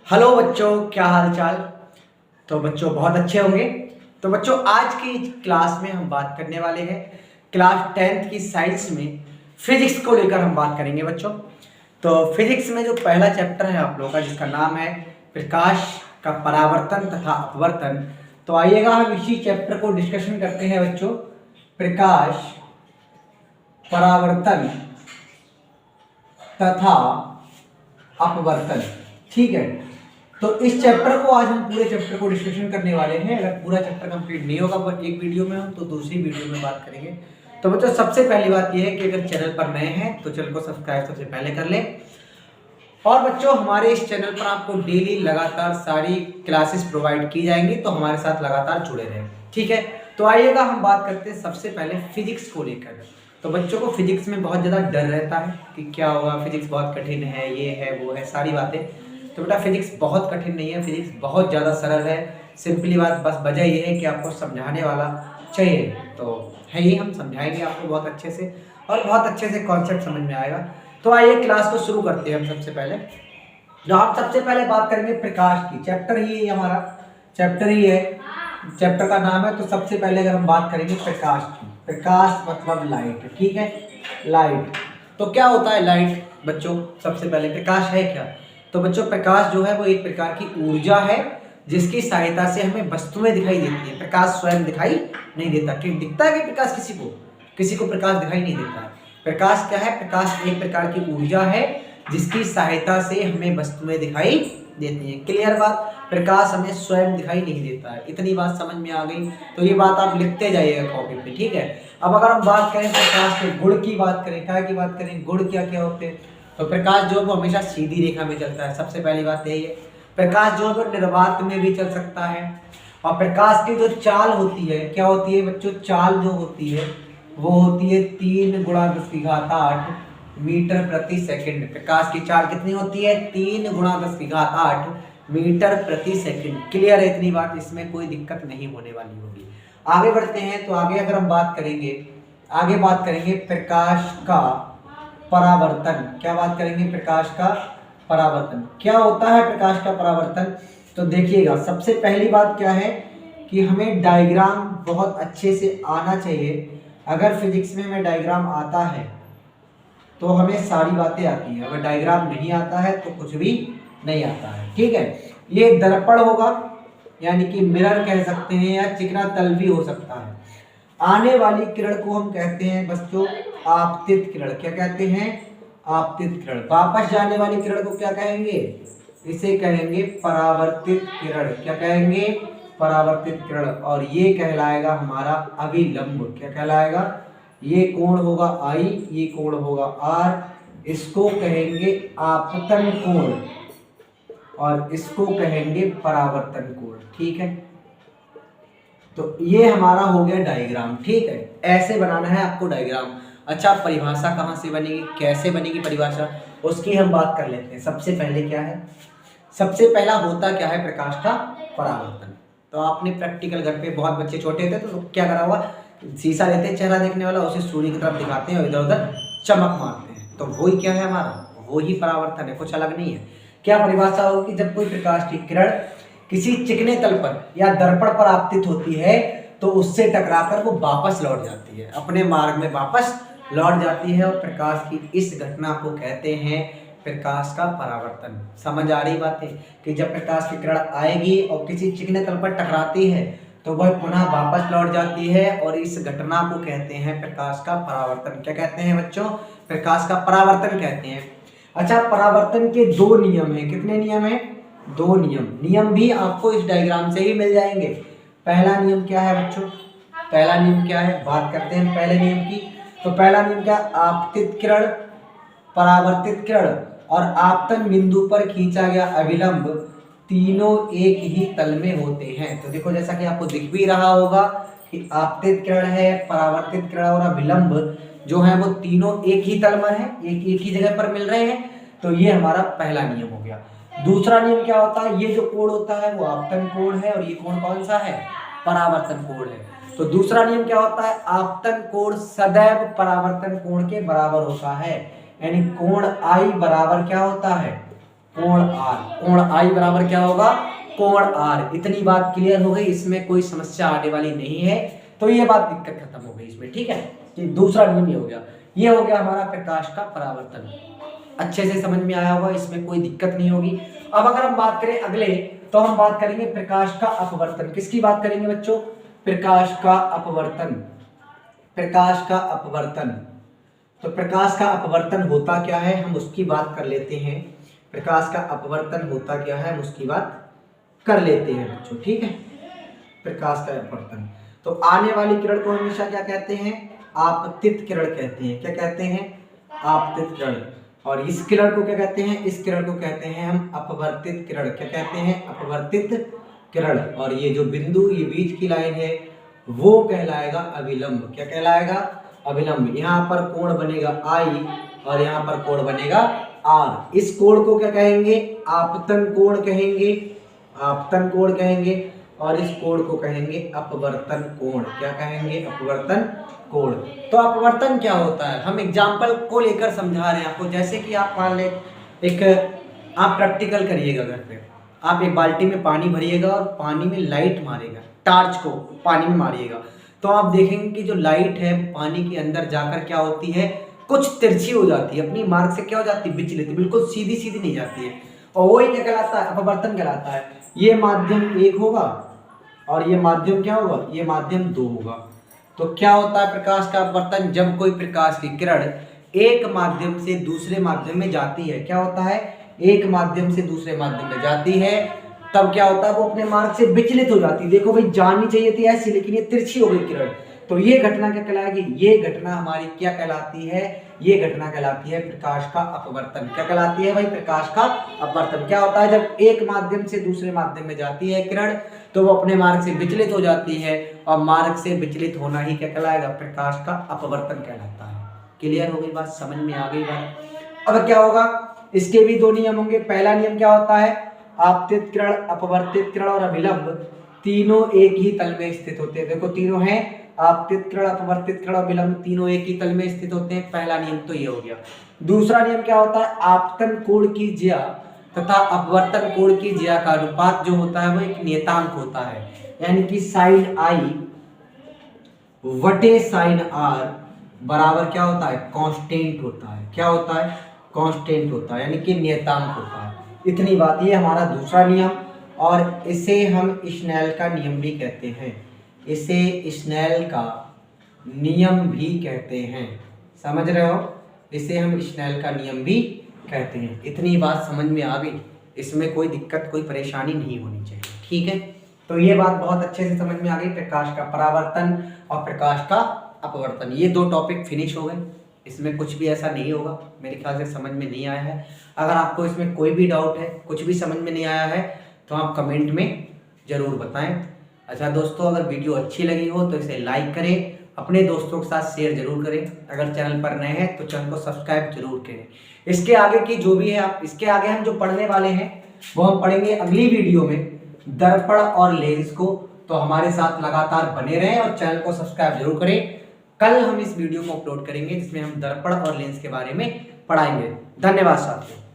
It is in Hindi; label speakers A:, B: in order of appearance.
A: हेलो बच्चों, क्या हाल चाल। तो बच्चों बहुत अच्छे होंगे। तो बच्चों आज की क्लास में हम बात करने वाले हैं क्लास 10th की साइंस में फिजिक्स को लेकर हम बात करेंगे बच्चों। तो फिजिक्स में जो पहला चैप्टर है आप लोगों का, जिसका नाम है प्रकाश का परावर्तन तथा अपवर्तन। तो आइएगा हम इसी चैप्टर को डिस्कशन करते हैं बच्चों। प्रकाश परावर्तन तथा अपवर्तन, ठीक है। तो इस चैप्टर को आज हम पूरे चैप्टर को डिस्कशन करने वाले हैं। अगर पूरा चैप्टर कंप्लीट नहीं होगा पर एक वीडियो में हम तो दूसरी वीडियो में बात करेंगे। तो बच्चों सबसे पहली बात यह है कि अगर चैनल पर नए हैं तो चैनल को सब्सक्राइब सबसे पहले कर लें। और बच्चों हमारे इस चैनल पर आपको डेली लगातार सारी क्लासेस प्रोवाइड की जाएंगी, तो हमारे साथ लगातार जुड़े रहें, ठीक है। तो आइएगा हम बात करते हैं सबसे पहले फिजिक्स को लेकर। तो बच्चों को फिजिक्स में बहुत ज़्यादा डर रहता है कि क्या होगा, फिजिक्स बहुत कठिन है, ये है वो है सारी बातें। तो बेटा फिजिक्स बहुत कठिन नहीं है, फिजिक्स बहुत ज़्यादा सरल है। सिंपली बात बस वजह ये है कि आपको समझाने वाला चाहिए, तो है ही, हम समझाएंगे आपको बहुत अच्छे से और बहुत अच्छे से कॉन्सेप्ट समझ में आएगा। तो आइए क्लास को शुरू करते हैं हम। सबसे पहले जो आप सबसे पहले बात करेंगे प्रकाश की, चैप्टर ही हमारा चैप्टर ही है, चैप्टर का नाम है। तो सबसे पहले अगर हम बात करेंगे प्रकाश की, प्रकाश मतलब लाइट, ठीक है, लाइट। तो क्या होता है लाइट बच्चों? सबसे पहले प्रकाश है क्या? तो बच्चों प्रकाश जो है वो एक प्रकार की ऊर्जा है जिसकी सहायता से हमें वस्तुएं दिखाई देती है। प्रकाश स्वयं दिखाई नहीं देता। कि दिखता है कि प्रकाश किसी को प्रकाश दिखाई नहीं देता है। प्रकाश क्या है? प्रकाश एक प्रकार की ऊर्जा है जिसकी सहायता से हमें वस्तुएं दिखाई देती है। क्लियर बात? प्रकाश हमें स्वयं दिखाई नहीं देता है। इतनी बात समझ में आ गई? तो ये बात आप लिखते जाइएगा कॉपी पे, ठीक है। अब अगर हम बात करें प्रकाश के गुण की बात करें, क्या की बात करें, गुण क्या क्या होते हैं? तो प्रकाश जो है वो हमेशा सीधी रेखा में चलता है। सबसे पहली बात यही है। प्रकाश जो है वो निर्वात में भी चल सकता है। और प्रकाश की जो चाल होती है, क्या होती है बच्चों? चाल जो होती है वो होती है 3 × 10⁸ मीटर प्रति सेकंड। प्रकाश की चाल कितनी होती है? 3 × 10⁸ मीटर प्रति सेकंड। क्लियर है इतनी बात? इसमें कोई दिक्कत नहीं होने वाली होगी। आगे बढ़ते हैं। तो आगे अगर हम बात करेंगे, आगे बात करेंगे प्रकाश का परावर्तन। क्या बात करेंगे? प्रकाश का परावर्तन। क्या होता है प्रकाश का परावर्तन? तो देखिएगा सबसे पहली बात क्या है कि हमें डायग्राम बहुत अच्छे से आना चाहिए। अगर फिजिक्स में हमें डायग्राम आता है तो हमें सारी बातें आती हैं। अगर डायग्राम नहीं आता है तो कुछ भी नहीं आता है, ठीक है। ये दर्पण होगा, यानी कि मिरर कह सकते हैं, या चिकना तल भी हो सकता है। आने वाली किरण को हम कहते हैं बच्चों आपतित किरण। क्या कहते हैं? आपतित किरण। वापस जाने वाली किरण को क्या कहेंगे? इसे कहेंगे परावर्तित किरण। क्या कहेंगे? परावर्तित किरण। और ये कहलाएगा हमारा अभिलंब। क्या कहलाएगा? ये कोण होगा I, ये कोण होगा R। इसको कहेंगे आपतन कोण और इसको कहेंगे परावर्तन कोण, ठीक है। तो ये हमारा हो गया डायग्राम, ठीक है। ऐसे बनाना है आपको डायग्राम। अच्छा, परिभाषा कहाँ से बनेगी, कैसे बनेगी परिभाषा, उसकी हम बात कर लेते हैं। सबसे पहले क्या है? सबसे पहला होता क्या है प्रकाश का परावर्तन? तो आपने प्रैक्टिकल घर पे, बहुत बच्चे छोटे थे तो क्या करा हुआ, शीशा लेते हैं चेहरा देखने वाला, उसे सूर्य की तरफ दिखाते हैं और इधर उधर चमक मारते हैं। तो वही क्या है हमारा, वही परावर्तन है, कुछ अलग नहीं है। क्या परिभाषा होगी? जब कोई प्रकाश की किरण किसी चिकने तल पर या दर्पण पर आपतित होती है तो उससे टकराकर वो वापस लौट जाती है, अपने मार्ग में वापस लौट जाती है। और प्रकाश की इस घटना को कहते हैं प्रकाश का परावर्तन। समझ आ रही बात है कि जब प्रकाश की किरण आएगी और किसी चिकने तल पर टकराती है तो वह पुनः वापस लौट जाती है, और इस घटना को कहते हैं प्रकाश का परावर्तन। क्या कहते हैं बच्चों? प्रकाश का परावर्तन कहते हैं। अच्छा, परावर्तन के दो नियम हैं। कितने नियम हैं? दो नियम भी आपको इस डायग्राम से ही मिल जाएंगे। पहला नियम क्या है बच्चों? पहला नियम क्या है? बात करते हैं पहले नियम की। तो पहला नियम क्या? आपतित किरण, परावर्तित किरण और आपतन बिंदु पर खींचा गया अभिलंब तीनों एक ही तल में होते हैं। तो देखो जैसा कि आपको दिख भी रहा होगा कि आपतित किरण है, परावर्तित किरण और अभिलंब जो है वो तीनों एक ही तल में है, एक ही जगह पर मिल रहे हैं। तो ये हमारा पहला नियम हो गया। दूसरा नियम क्या होता है? ये जो कोण होता है वो आपतन कोण है और ये कोण कौन सा है? परावर्तन कोण है। तो दूसरा नियम क्या होता है? आपतन कोण सदैव परावर्तन कोण के बराबर होता है। यानी कोण I बराबर क्या होता है? कोण आर, कोण आई बराबर क्या होगा, कोण आर। इतनी बात क्लियर हो गई, इसमें कोई समस्या आने वाली नहीं है। तो ये बात दिक्कत खत्म हो गई इसमें, ठीक है। कि दूसरा नियम ये हो गया, ये हो गया हमारा प्रकाश का परावर्तन। अच्छे से समझ में आया होगा, इसमें कोई दिक्कत नहीं होगी। अब अगर हम बात करें अगले, तो हम बात करेंगे प्रकाश का अपवर्तन। किसकी बात करेंगे बच्चों, प्रकाश का अपवर्तन। प्रकाश का अपवर्तन, तो प्रकाश का अपवर्तन होता क्या है हम उसकी बात कर लेते हैं। प्रकाश का अपवर्तन होता क्या है हम उसकी बात कर लेते हैं बच्चों, ठीक है। प्रकाश का अपवर्तन, तो आने वाली किरण को हमेशा क्या कहते हैं, आपतित किरण कहते हैं। क्या कहते हैं, आपतित किरण। और इस किरण को क्या कहते हैं, इस किरण को कहते हैं हम अपवर्तित किरण। क्या कहते हैं, अपवर्तित किरण। और ये जो बिंदु, ये बीच की लाइन है, वो कहलाएगा अविलंब। क्या कहलाएगा, अविलंब। यहाँ पर कोण बनेगा आई और यहाँ पर कोण बनेगा आर। इस कोण को क्या कहेंगे, आपतन कोण कहेंगे, आपतन कोण कहेंगे। और इस कोण को कहेंगे अपवर्तन कोण। क्या कहेंगे, अपवर्तन कोण। तो अपवर्तन क्या होता है, हम एग्जाम्पल को लेकर समझा रहे हैं आपको। जैसे कि आप मान लें, एक आप प्रैक्टिकल करिएगा घर पे, आप एक बाल्टी में पानी भरिएगा और पानी में लाइट मारेगा, टार्च को पानी में मारिएगा, तो आप देखेंगे कि जो लाइट है पानी के अंदर जाकर क्या होती है, कुछ तिरछी हो जाती है, अपनी मार्ग से क्या हो जाती है, विचलित, बिल्कुल सीधी सीधी नहीं जाती है। और वही क्या कहलाता है, अपवर्तन कहलाता है। ये माध्यम 1 होगा और ये माध्यम क्या होगा, ये माध्यम 2 होगा। तो क्या होता है प्रकाश का अपवर्तन, जब कोई प्रकाश की किरण एक माध्यम से दूसरे माध्यम में जाती है, क्या होता है, एक माध्यम से दूसरे माध्यम में जाती है, तब क्या होता है, वो अपने मार्ग से विचलित हो जाती है। देखो भाई, जानी चाहिए थी ऐसी, लेकिन ये तिरछी हो गई किरण। तो ये घटना क्या कहलाएगी, ये घटना हमारी क्या कहलाती है, ये घटना कहलाती है प्रकाश का अपवर्तन। क्या कहलाती है भाई, प्रकाश का अपवर्तन। क्या होता है, जब एक माध्यम से दूसरे माध्यम में जाती है किरण, तो वो अपने मार्ग से विचलित हो जाती है, और मार्ग से विचलित होना ही क्या कहलाएगा, प्रकाश का अपवर्तन कहलाता है। क्लियर हो गई बात, समझ में आ गई बात। अब क्या होगा, इसके भी 2 नियम होंगे। पहला नियम क्या होता है, आपतित किरण, अपवर्तित किरण और अभिलंब तीनों एक ही तल में स्थित होते हैं। देखो तीनों हैं, आपतित किरण, अपवर्तित किरण और अभिलंब तीनों एक ही तल में स्थित होते हैं। पहला नियम तो ये हो गया। दूसरा नियम क्या होता है, आपतन कोण की ज्या तथा अपवर्तन कोण की ज्या का अनुपात जो होता है वो एक नियतांक होता है। यानी कि साइन आई वटे साइन आर बराबर क्या होता है, कांस्टेंट होता है। क्या होता है, कांस्टेंट होता है, यानी कि नियतांक होता है। इतनी बात, ये हमारा दूसरा नियम, और इसे हम स्नेल का नियम भी कहते हैं। इसे स्नेल का नियम भी कहते हैं, समझ रहे हो, इसे हम स्नेल का नियम भी कहते हैं। इतनी बात समझ में आ गई, इसमें कोई दिक्कत, कोई परेशानी नहीं होनी चाहिए, ठीक है। तो ये बात बहुत अच्छे से समझ में आ गई, प्रकाश का परावर्तन और प्रकाश का अपवर्तन, ये 2 टॉपिक फिनिश हो गए। इसमें कुछ भी ऐसा नहीं होगा, मेरे ख्याल से समझ में नहीं आया है। अगर आपको इसमें कोई भी डाउट है, कुछ भी समझ में नहीं आया है, तो आप कमेंट में ज़रूर बताएं। अच्छा दोस्तों, अगर वीडियो अच्छी लगी हो तो इसे लाइक करें, अपने दोस्तों के साथ शेयर जरूर करें। अगर चैनल पर नए हैं तो चैनल को सब्सक्राइब जरूर करें। इसके आगे की जो भी है, आप इसके आगे हम जो पढ़ने वाले हैं वो हम पढ़ेंगे अगली वीडियो में, दर्पण और लेंस को। तो हमारे साथ लगातार बने रहें और चैनल को सब्सक्राइब जरूर करें। कल हम इस वीडियो को अपलोड करेंगे जिसमें हम दर्पण और लेंस के बारे में पढ़ाएंगे। धन्यवाद साथियों।